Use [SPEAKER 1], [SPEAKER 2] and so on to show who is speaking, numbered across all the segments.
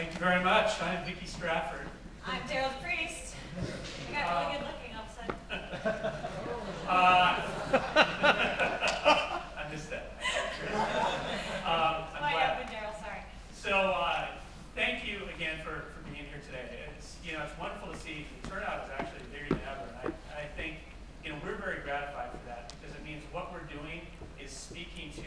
[SPEAKER 1] Thank you very much. I'm Vicki Stratford.
[SPEAKER 2] I'm Daryl the Priest. I got really good looking all of a sudden.
[SPEAKER 1] I missed that.
[SPEAKER 2] That's why I opened Daryl, sorry.
[SPEAKER 1] So thank you again for being here today. It's it's wonderful to see the turnout is actually bigger than ever, and I think we're very gratified for that because it means what we're doing is speaking to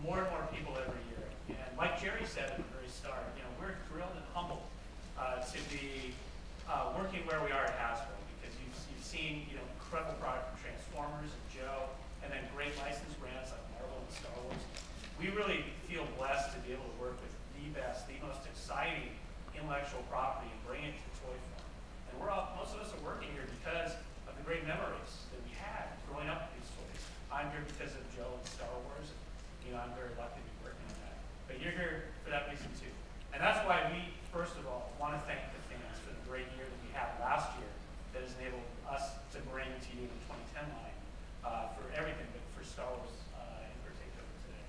[SPEAKER 1] more and more people every year. And like Jerry said at the very start, we're thrilled and humbled to be working where we are at Hasbro because you've seen incredible product from Transformers and Joe, and then great licensed brands like Marvel and Star Wars. We really feel blessed to be able to work with the best, the most exciting intellectual property and bring it to toy form. And most of us are working here because of the great memories that we had growing up with these toys. I'm here because of Joe and Star Wars. I'm very lucky to be working on that. But you're here for that reason too. And that's why we, first of all, want to thank the fans for the great year that we had last year that has enabled us to bring to you the 2010 line for everything, but for Star Wars in particular today.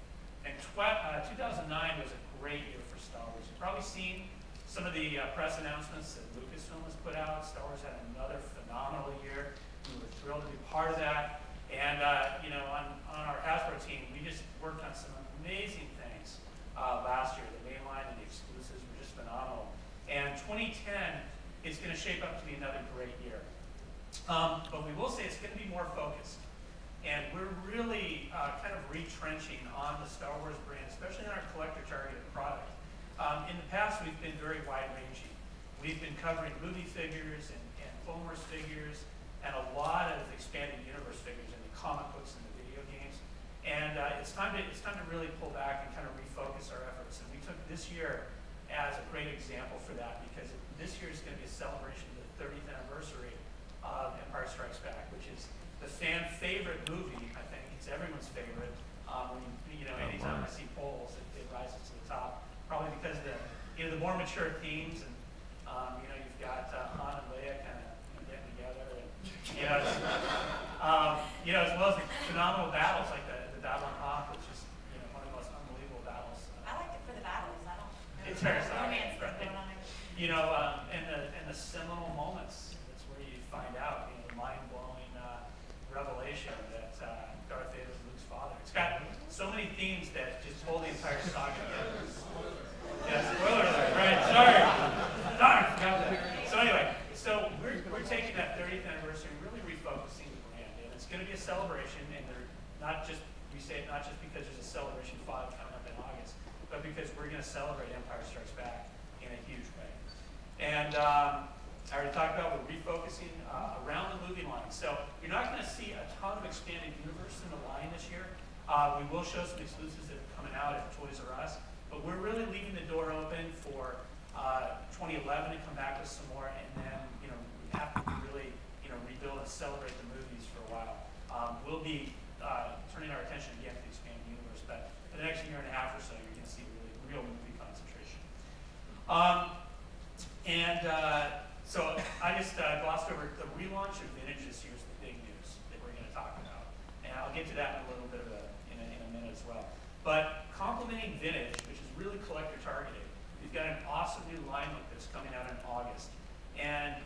[SPEAKER 1] And 2009 was a great year for Star Wars. You've probably seen some of the press announcements that Lucasfilm has put out. Star Wars had another phenomenal year. We were thrilled to be part of that. And on our Hasbro team, we just worked on some amazing things last year. The mainline and the exclusives were just phenomenal. And 2010 is going to shape up to be another great year. But we will say it's going to be more focused. And we're really kind of retrenching on the Star Wars brand, especially in our collector targeted product. In the past, we've been very wide-ranging. We've been covering movie figures and Clone Wars figures and a lot of expanded universe figures in the comic books and the video games. And it's time to really pull back and kind of refocus our efforts. And we took this year as a great example for that because this year is going to be a celebration of the 30th anniversary of Empire Strikes Back, which is the fan favorite movie. I think it's everyone's favorite. Anytime I see polls, it rises to the top. Probably because of the more mature themes, and you've got Han and Leia kind of getting together, and as well as the phenomenal battles like the battle on Hoth, which is one of the most unbelievable battles.
[SPEAKER 2] I liked it for the battles. I don't.
[SPEAKER 1] It's very solid,
[SPEAKER 2] romance
[SPEAKER 1] right?
[SPEAKER 2] going on there.
[SPEAKER 1] And the seminal moments. That's where you find out the mind-blowing revelation that Darth Vader is Luke's father. It's got so many themes that just hold the entire saga together. Yeah, spoiler alert, right? Sorry. Darn, forgot that. So anyway, we're taking that 30th anniversary and really refocusing the brand, and it's going to be a celebration. And we say it not just because there's a Celebration 5 coming up in August, but because we're going to celebrate Empire Strikes Back in a huge way. And I already talked about we're refocusing around the movie line. So you're not going to see a ton of expanded universe in the line this year. We will show some exclusives that are coming out at Toys R Us. But we're really leaving the door open for 2011 to come back with some more, and then we have to really rebuild and celebrate the movies for a while. We'll be turning our attention again to the expanded universe, but for the next year and a half or so, you're going to see really real movie concentration. So I just glossed over the relaunch of Vintage this year is the big news that we're going to talk about, and I'll get to that in a little bit of in a minute as well. But complementing Vintage, which is really collector targeted, we've got an awesome new line look that's coming out in August. And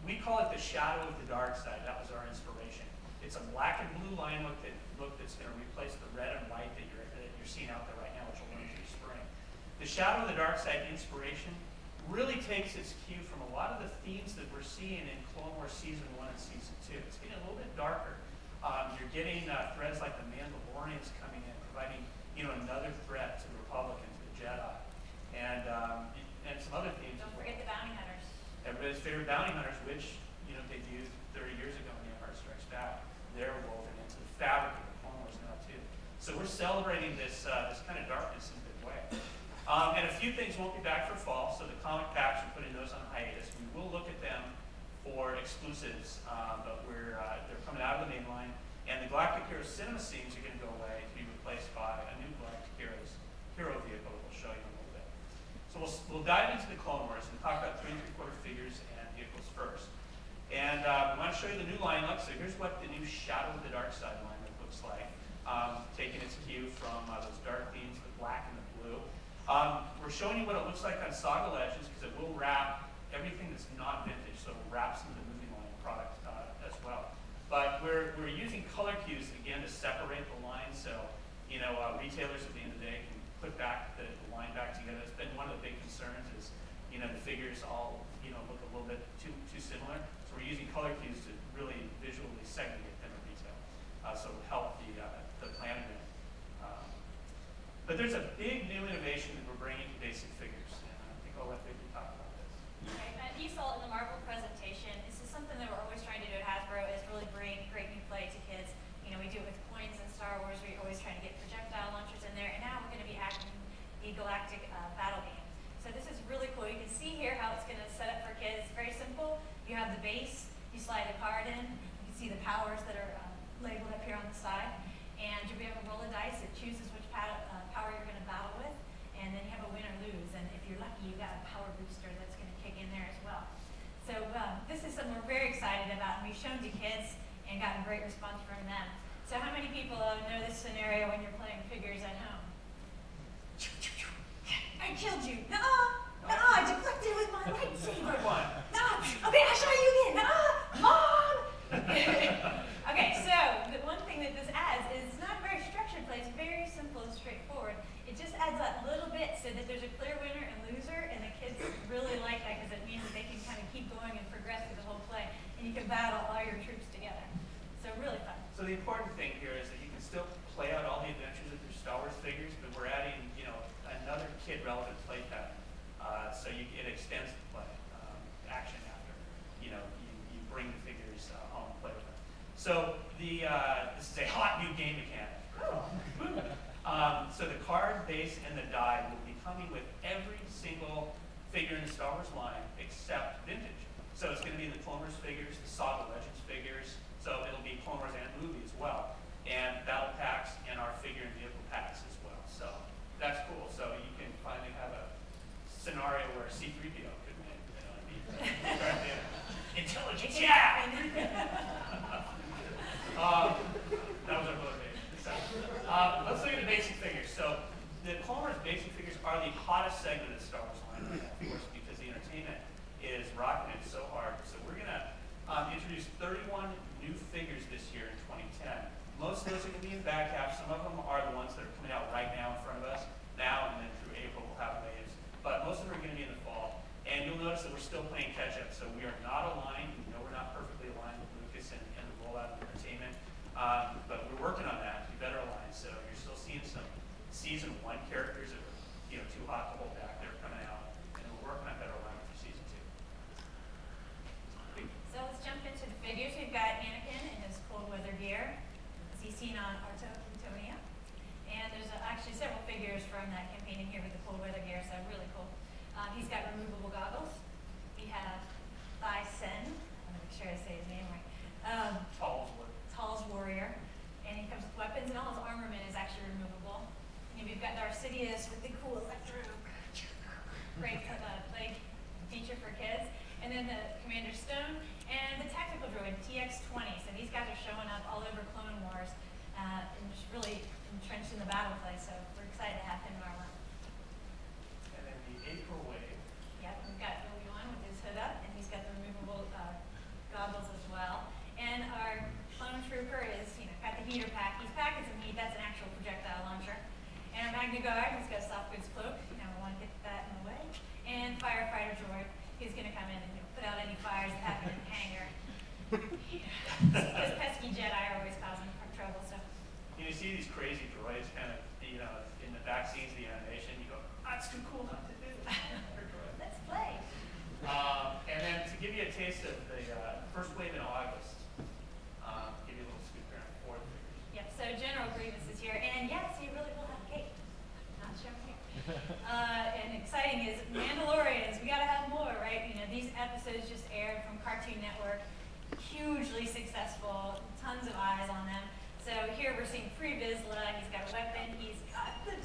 [SPEAKER 1] we call it the Shadow of the Dark Side. That was our inspiration. It's a black and blue line look that's going to replace the red and white that you're seeing out there right now, which will run through spring. The Shadow of the Dark Side inspiration really takes its cue from a lot of the themes that we're seeing in Clone Wars Season 1 and Season 2. It's getting a little bit darker. You're getting threads like the Mandalorians coming in, providing another threat to the Republic and to the Jedi, and some other themes.
[SPEAKER 2] Don't forget the bounty hunters.
[SPEAKER 1] Everybody's favorite bounty hunters, which debuted 30 years ago in The Empire Strikes Back. They're woven into the fabric of the Clone Wars now too. So we're celebrating this kind of darkness in a good way. And a few things won't be back for fall. So the comic packs, we're putting those on hiatus. We will look at them for exclusives, but they're coming out of the main line. And the Galactic Heroes cinema scenes are going to go away to be replaced by a new Galactic Heroes hero vehicle that we'll show you in a little bit. So we'll dive into the Clone Wars and talk about 3 3/4 figures and vehicles first. And we want to show you the new lineup. So here's what the new Shadow of the Dark Side lineup looks like, taking its cue from those dark themes, the black and the blue. We're showing you what it looks like on Saga Legends because it will wrap everything that's not vintage, so it wraps into the movie line product as well. But we're using color cues again to separate the lines, so retailers at the end of the day can put back the line back together. It's been one of the big concerns is the figures all look a little bit too similar. So we're using color cues to really visually segregate them at retail, so it'll help the planning. But there's a big new innovation that we're bringing to basic figures, and I think I'll let Vicky talk about this.
[SPEAKER 2] Okay, you saw it in the Marvel presentation. This is something that we're always trying to do at Hasbro is really bring great new play to kids. We do it with coins in Star Wars. We're always trying to get projectile launchers in there, and now we're going to be adding the galactic battle game. So this is really cool. You can see here how it's going to set up for kids. It's very simple. You have the base. You slide the card in. You can see the powers that are labeled up here on the side. And you'll be able to roll a dice. It chooses which power you're going to battle with. And then you have a win or lose. And if you're lucky, you've got a power booster that's going to kick in there as well. So this is something we're very excited about. And we've shown to kids and gotten great response from them. So how many people know this scenario when you're playing figures at home? I killed you. Nuh-uh. Nuh-uh. I deflected with my lightsaber. Nuh-uh. Okay, I'll show you again. Nuh-uh. Mom! Okay, so the one thing that this adds is it's not very structured play. It's very simple and straightforward. It just adds that little bit so that there's a clear winner and loser, and the kids really like that because it means that they can kind of keep going and progress through the whole play, and you can battle all your troops together. So really fun.
[SPEAKER 1] So the important thing here is that you can still play out all the adventures of your Star Wars figures, but we're adding, another kid-relevant play pattern. So it extends the play, action after, you bring the figures home and play with them. So this is a hot new game mechanic. So the card, base, and the die will be coming with every single figure in the Star Wars line except vintage. So it's going to be the Clone Wars figures, the Saga Legends figures, so it'll be Clone Wars and movie as well, and battle packs and our figure and vehicle packs as well. So that's cool. So you can finally have a scenario where C-3PO could win. Intelligence, yeah! That was our motivation. So, let's look at the basic figures. So the Clone Wars basic figures are the hottest segment of the Star Wars line right now, of course, because the entertainment is rocking it so hard. So we're going to introduce 31 new figures this year in 2010. Most of those are going to be in back half. Some of them are the ones that are coming out right now in front of us. Now and then through April we'll have waves. But most of them are going to be in the fall. And you'll notice that we're still playing catch up. So we are not aligned. We know we're not perfectly aligned with Lucas and the rollout of entertainment. But we're working on that to be better aligned. So you're still seeing some season 1 characters that are too hot to hold back. They're coming out. And we're working on better alignment for season 2.
[SPEAKER 2] So let's jump into the figures. We've got Anakin in his cold weather gear, as he's seen on Artonia. And there's actually several figures from that campaign in here with the cold weather gear, so really cool. He's got removable goggles. We have Thai Sen. I'm going to make sure I say his name right. Tall's Warrior. And he comes with weapons, and all his armament is actually removable. And we've got Darth Sidious with the cool electro. Great play feature for kids. And then the Commander Stone and the tactical droid TX-20. So these guys are showing up all over Clone Wars and just really entrenched in the battle play. So we're excited to have him in our line.
[SPEAKER 1] And then the April wave.
[SPEAKER 2] Yep, we've got Obi-Wan with his hood up, and he's got the removable goggles as well. And our clone trooper is, got the heater pack. He's packing some heat. That's an actual projectile launcher. And our Magna Guard, he's got a soft goods cloak. We want to get that in the way. And firefighter droid. He's going to come in and put out any fires that happen in the hangar. Those pesky Jedi are always causing trouble. So
[SPEAKER 1] You see these crazy droids kind of, in the back scenes of the animation. You go, it's too cool not to do.
[SPEAKER 2] let's play.
[SPEAKER 1] And then to give you a taste of the first wave in August, give you a little scoop here on 4 figures.
[SPEAKER 2] Yep. So General Grievous is here, and yes, he really will have cake. Not shown here. And exciting is Mandalorians. We got to have more, right? These episodes just aired from Cartoon Network, hugely successful, tons of eyes on them. So here we're seeing Free Vizsla. He's got a weapon. He's got the